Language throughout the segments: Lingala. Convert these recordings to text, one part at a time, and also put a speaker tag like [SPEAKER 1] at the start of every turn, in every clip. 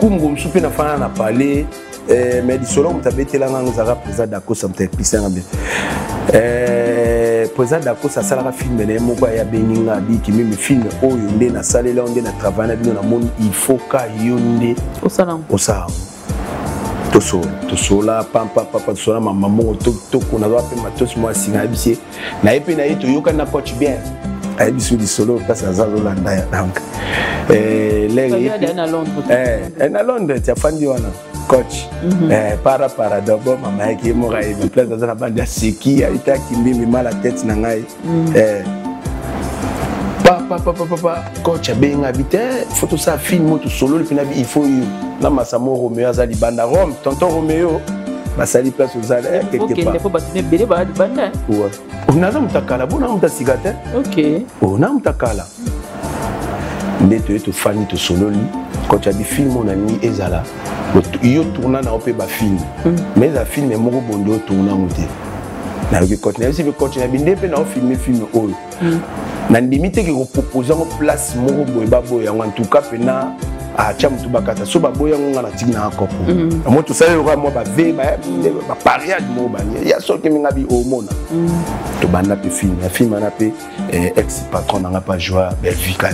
[SPEAKER 1] Kumbo msupe na fana na parler mais du solo mutabete la nganga zara président d'Akosa mtepisa ngabe président d'Akosa sala film na moko ya beninga biki mimi film oyo nde na salela onde na travail na bino na moni il faut ka yonde osala tosola pampa tosola maman to kuna za pe matos mo singa bisie na epe na yeto yoka na coach bien abisu di solo parce que ça Zolanda ya donc na Londres tu afandi wana coach para d'abord maman qui mora et me place dans la bande ya seki aita kimbi mal la tête na ngai papa coach benga bité photo ça film to solo le il faut na masamo Romeo azali banda Rome tonton Romeo basali place aux allées quelque part. OK, faut batiner belé ba banda. Ouais. On a mutakala, bona mutasigate. OK. On a mutakala. Ndeto to fani to sololi quand tu as des films on a ni ezala. Yo tourna na opé ba film. Mais la film est moko bondo tourna muté. Na yo continuer si vous continuer binde pe na filmer film oyo. Na limite que proposer en place moko boy ba boy en tout cas pena a cham tu bakata so ba boya ngonga na tigna kopo mo to sala yo mo ba ve ba pariade mo ba ya so ke minga bi o mona to banda pe film ya film na pe ex patron na pas joie Belgique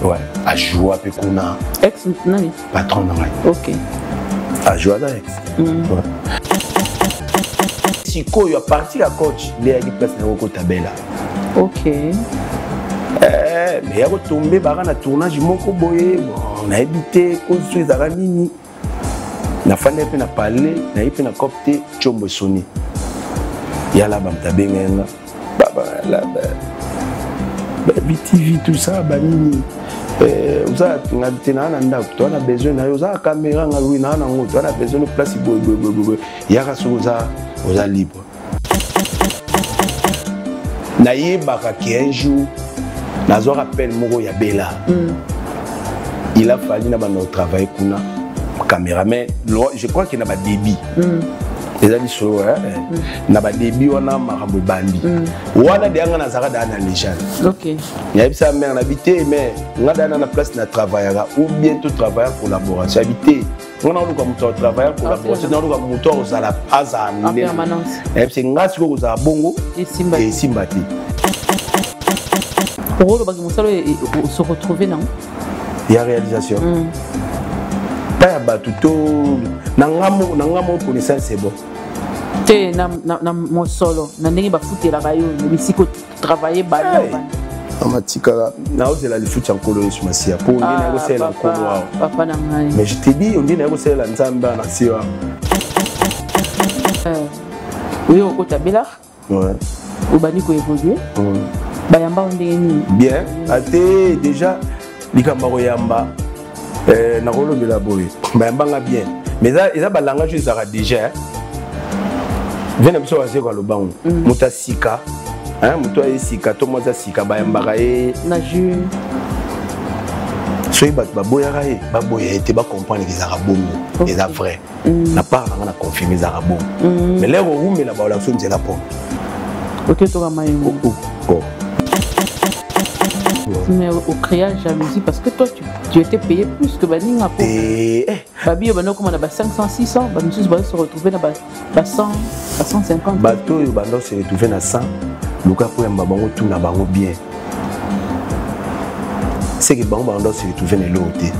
[SPEAKER 1] ouais a joie pe kuna ex nani patron na OK a joie da ex si ko yo parti la coach les a place na ko tabela OK mais ya ko tomber ba na tournage moko boye on a habité construit za nini na fane pe na parler na ipe na copter chombo soni ya la bam tabenga baba la BTV tout ça ba nini uza ngabite na nda to na besoin na yo za caméra ngawi na na ngoto na besoin de place boy ya ka so za libre na yebaka ki un jour nazo rappel moko ya Bella il a fallu na bano travailler kuna caméraman je crois qu'il n'a pas débit les amis so na ba débit wana makambo bandi wana de nga na zaka da na légende OK ya bisa mère na habité mais nga da na place na travailler ou bientôt travailler collaboration habité on a luka muto travailler collaboration na luka muto ozala aza en permanence et c'est nga siko kozala bongo et simbati
[SPEAKER 2] pour se retrouver non
[SPEAKER 1] il y a réalisation pas ya batuto nangamo connaissance c'est bon
[SPEAKER 2] te na mo solo na ndenge ba futela ka yo bisiko travailler ba
[SPEAKER 1] amatika na ozela le foot en colo sur masia pour ndina ko sela colo
[SPEAKER 2] papa na ngai
[SPEAKER 1] mais je te dis ndina ko sela nzamba na siwa
[SPEAKER 2] oui au côté Bella
[SPEAKER 1] ouais
[SPEAKER 2] au bani ko évoluer bayamba ondeni
[SPEAKER 1] bien até déjà likamba ko yamba na rolo bela boy bayamba nga bien mais ça balanga juste ça déjà vena biso wase kwa lobango mutasika muto ayisika to moza sika bayamba ka
[SPEAKER 2] na jus
[SPEAKER 1] soyi bat baboya ka baboya ete ba comprendre qu'ils a bongo et ça vrai na part na confirmer ça bon mais les rumela ba la sonne c'est la pompe
[SPEAKER 2] OK to ka mayengo mais au créage la musique parce que toi tu étais payé plus que Baninga pour Babi bano comme on a 500 600 ba monsieur va se retrouver na 100 150
[SPEAKER 1] bato yo bando se retrouver na 100 luka pour yamba bango tout na bango bien c'est que bango bando se retrouver na loté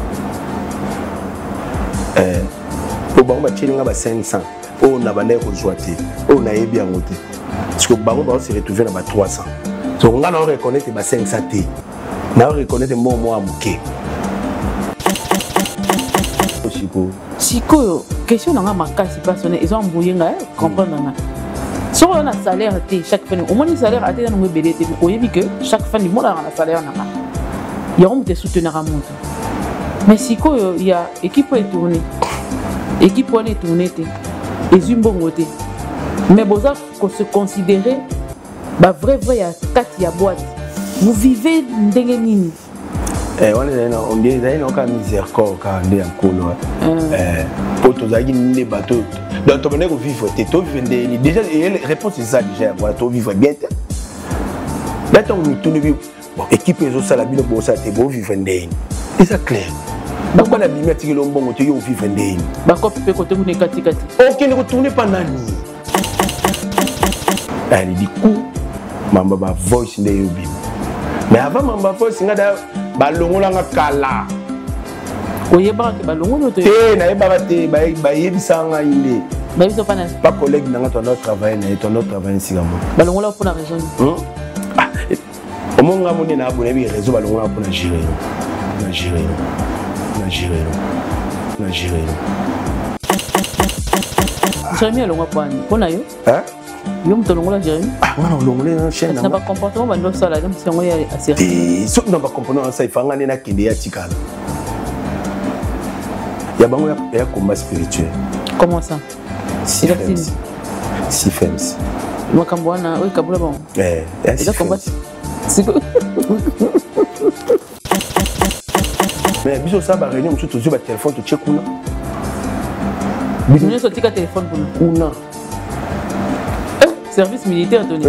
[SPEAKER 1] pour bango ba chilinga ba 500 on na bande ko joité on na yebi angoté parce que bango ba se retrouver na ba 300 donc on a reconnaître ba 500 t na reconnaître moi à bouquet
[SPEAKER 2] Siko question na makasi personnel ils ont embrouillé comprendre na so on a salaire chaque fin au moins salaire a été dans le BDT vous voyez que chaque fin du mois on a salaire na il y a on te soutenir à monter mais Siko il y a équipe est tournée équipe on est tournée et zumbongoté mais boza qu'on se considérer ba vrai ya kati ya boîte vous vivez ndenge nini
[SPEAKER 1] on dit que miséricorde quand on est en colo pour tous les gens bateau donc tu venez vivre déjà la réponse c'est ça déjà voilà tu vivre bien là tu me tourne bon équipe les autres ça la bien pour ça tu beau vivre ndenge et ça clair Pourquoi la bibliothèque est bon côté yo vivre ndeni?
[SPEAKER 2] Ba copie pe côté vous kati kati.
[SPEAKER 1] OK, ne retournez pas nani. Elle dit coup mamba ba voice ndé yo bim. Mais avant mamba voice ngada ba longola nga kala.
[SPEAKER 2] Oyeba ke ba longola to.
[SPEAKER 1] Té na yeba te ba yebisa nga inde.
[SPEAKER 2] Ba biso pas na.
[SPEAKER 1] Pas collègue na nga ton autre travail na ton autre travail ici gamo.
[SPEAKER 2] Ba longola pour la raison.
[SPEAKER 1] Au moment où on est na abonné bi réseau ba longola pour na gérer. Na gérer.
[SPEAKER 2] Jérémy a longa poani. Pona yo?
[SPEAKER 1] Hein?
[SPEAKER 2] Yo mto longola Jérémy?
[SPEAKER 1] Ah, on a longolé un chien.
[SPEAKER 2] Ça va comportement bando sala donc c'est moi assez.
[SPEAKER 1] Et sauf dans pas comportement ça il faut ngane na kende ya tikala. Ya bango ya combat spirituel.
[SPEAKER 2] Comment ça?
[SPEAKER 1] Si fems.
[SPEAKER 2] Makambo wana oui kabula bon.
[SPEAKER 1] Si
[SPEAKER 2] combat.
[SPEAKER 1] Mais biso ça ba réunion mutu tozo ba téléphone to check kuna.
[SPEAKER 2] Biso tika téléphone kuna. Service militaire Tony.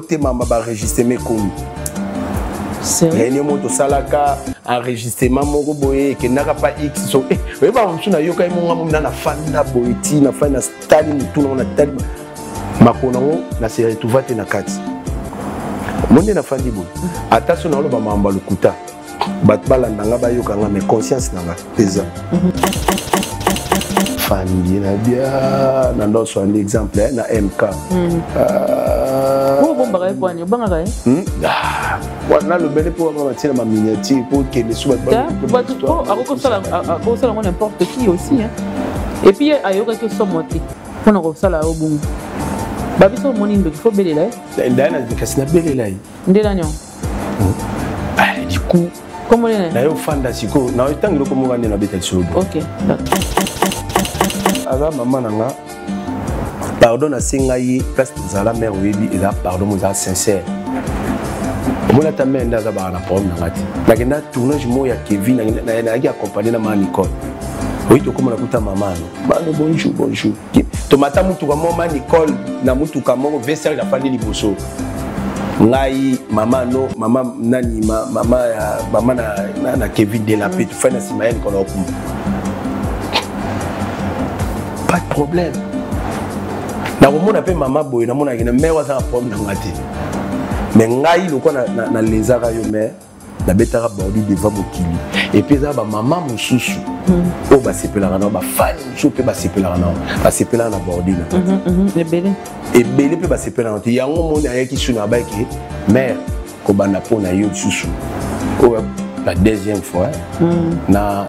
[SPEAKER 1] Te mama ba enregistrer mes comme. Réunion moto salaka enregistrement moko boye ke naka pa X so we ba mutu na yoka imonga mo na fanda boeti na fanda stali mutu na tali makona ngo na se retrouver te na kati. Monde na fandi bo. Attention na lo ba mamba lukuta. Batbala nanga bayoka nga mais conscience nanga pesa. Famille na bien na ndo so un exemple na MK.
[SPEAKER 2] Bon ba kai poani banga kai.
[SPEAKER 1] Wana le bele pour ma tirer ma miniature pour que les sous
[SPEAKER 2] ba tout ako sala n'importe qui aussi hein. Et puis ayoka que so moti. Pona ko sala o bungu. Ba biso moni ndo faut belela.
[SPEAKER 1] Ndana de kasina belela.
[SPEAKER 2] Ndela nyo.
[SPEAKER 1] Du coup
[SPEAKER 2] comment est
[SPEAKER 1] na yo fanda siko na yo tangelo ko mongane na beta sobo.
[SPEAKER 2] OK.
[SPEAKER 1] Aga maman nanga pardon na singa yi place tozala mère webi et là pardon mo za sincère. Mona ta mère ndaza ba na problème na ngati. Na kenda tournage mo ya Kevin na ki accompagner na ma Nicole. Oui to comme na kuta maman no. Ba bonjour. Tomata mutu ka mama Nicole na mutu ka mo vestiaire la famille liboso. Ngai mama no mama nani mama na Kevin de la paix tu fais na Simaël qu'on a pas de problème na mona pe mama boy na mona kina mère wa ça problème na ngati mais ngai loko na lezaka yo mais na betara bordi devant bokili et puis ça ba maman mususu o ba sepelaka na ba fani mususu pe ba sepelaka na bordi na ebele pe ba sepelaka na yango mona ayaki suna ba ki mère ko bana pona yo susu o la deuxième fois na